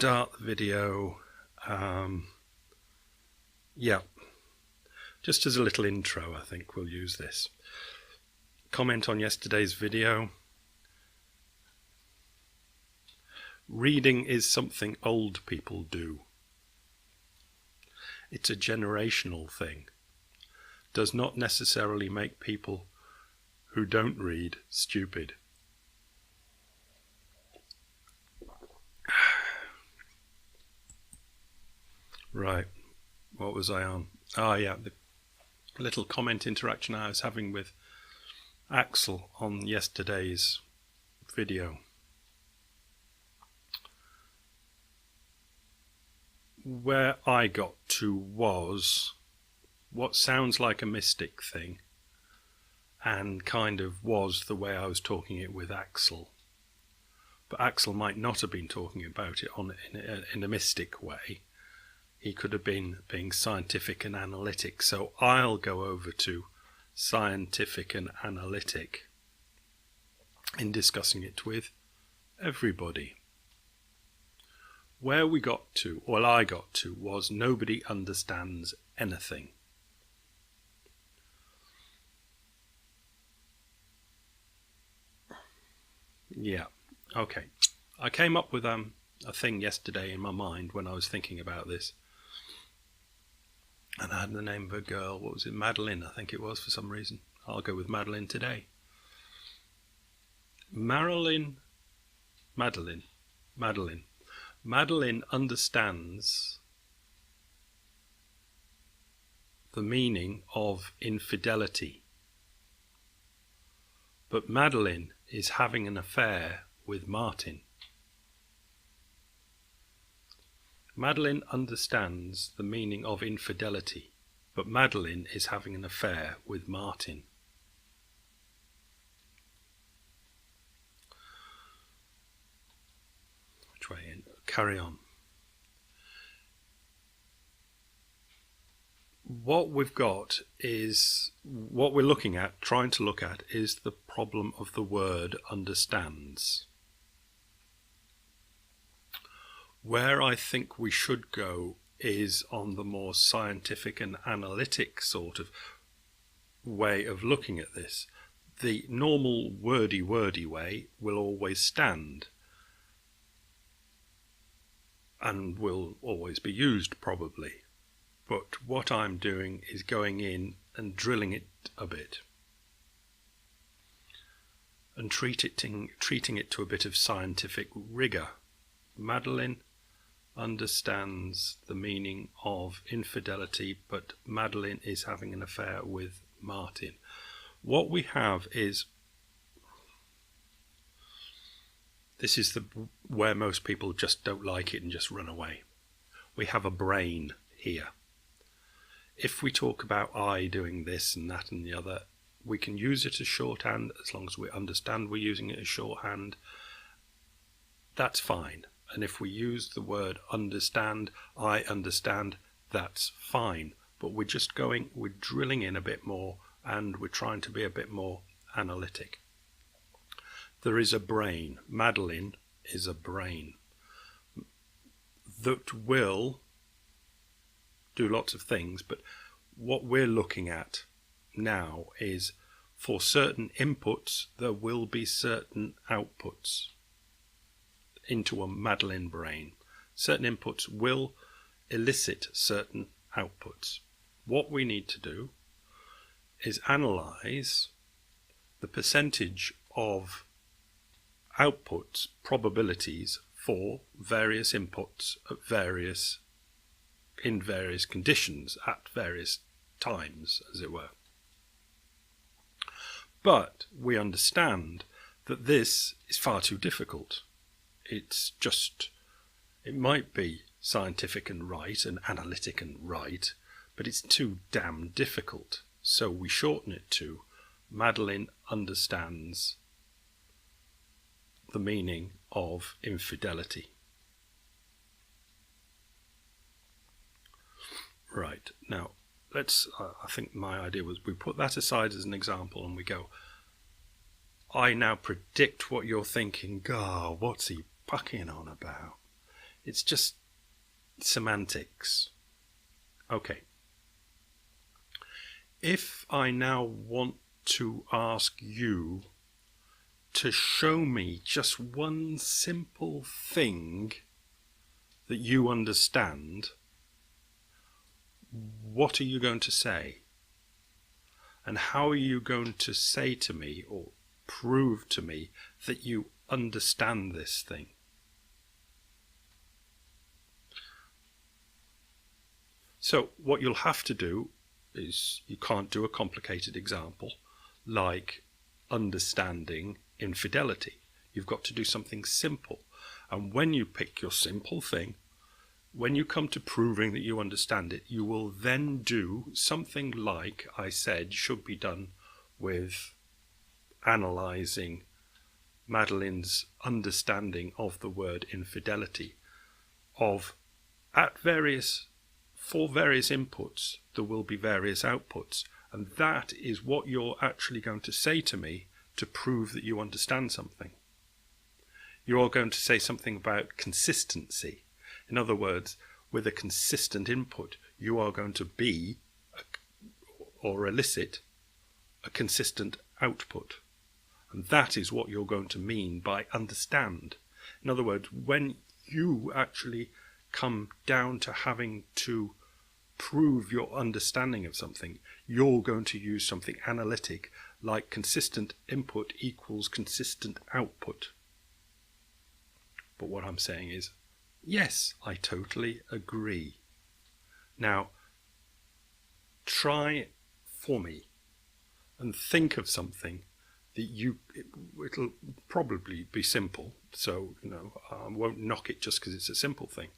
start the video, just as a little intro, I think we'll use this. Comment on yesterday's video. Reading is something old people do. It's a generational thing. Does not necessarily make people who don't read stupid. Right, what was I on? The little comment interaction I was having with Axel on yesterday's video. Where I got to was what sounds like a mystic thing, and kind of was the way I was talking it with Axel. But Axel might not have been talking about it in a mystic way. He could have been being scientific and analytic. So I'll go over to scientific and analytic in discussing it with everybody. Where we got to, or I got to, was nobody understands anything. Yeah, okay. I came up with a thing yesterday in my mind when I was thinking about this. And I had the name of a girl. What was it? Madeline, I think it was, for some reason. I'll go with Madeline today. Madeline understands the meaning of infidelity. But Madeline is having an affair with Martin. Madeline understands the meaning of infidelity, but Madeline is having an affair with Martin. Which way in? Carry on. What we've got is, what we're looking at, trying to look at, is the problem of the word understands. Where I think we should go is on the more scientific and analytic sort of way of looking at this. The normal wordy way will always stand and will always be used probably. But what I'm doing is going in and drilling it a bit and treating it to a bit of scientific rigour. Madeline understands the meaning of infidelity, but Madeline is having an affair with Martin. What we have is, this is where most people just don't like it and just run away. We have a brain here. If we talk about I doing this and that and the other, we can use it as shorthand as long as we understand we're using it as shorthand. That's fine. And if we use the word understand, I understand, that's fine. But we're drilling in a bit more, and we're trying to be a bit more analytic. There is a brain. Madeline is a brain that will do lots of things, but what we're looking at now is, for certain inputs, there will be certain outputs into a Madeline brain. Certain inputs will elicit certain outputs. What we need to do is analyze the percentage of outputs, probabilities for various inputs in various conditions at various times, as it were. But we understand that this is far too difficult. It might be scientific and right and analytic and right, but it's too damn difficult. So we shorten it to Madeline understands the meaning of infidelity. Right, now I think my idea was we put that aside as an example and we go, I now predict what you're thinking. God, what's he fucking on about? It's just semantics. Okay. If I now want to ask you to show me just one simple thing that you understand, what are you going to say? And how are you going to say to me or prove to me that you understand this thing? So what you'll have to do is, you can't do a complicated example like understanding infidelity. You've got to do something simple. And when you pick your simple thing, when you come to proving that you understand it, you will then do something like I said should be done with analysing Madeline's understanding of the word infidelity, of for various inputs there will be various outputs, and that is what you're actually going to say to me to prove that you understand something. You're going to say something about consistency. In other words, with a consistent input, you are going to be or elicit a consistent output. And that is what you're going to mean by understand. In other words, when you actually come down to having to prove your understanding of something, you're going to use something analytic like consistent input equals consistent output. But what I'm saying is, yes, I totally agree. Now, try for me and think of something that it'll probably be simple, so I won't knock it just because it's a simple thing,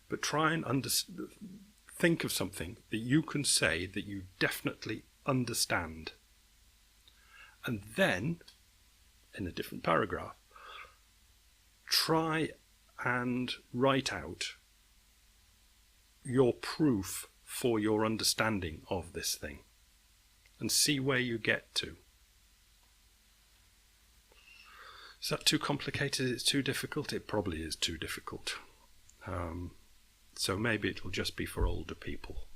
but try and think of something that you can say that you definitely understand, and then in a different paragraph try and write out your proof for your understanding of this thing and see where you get to. Is that too complicated? It's too difficult? It probably is too difficult. So maybe it'll just be for older people.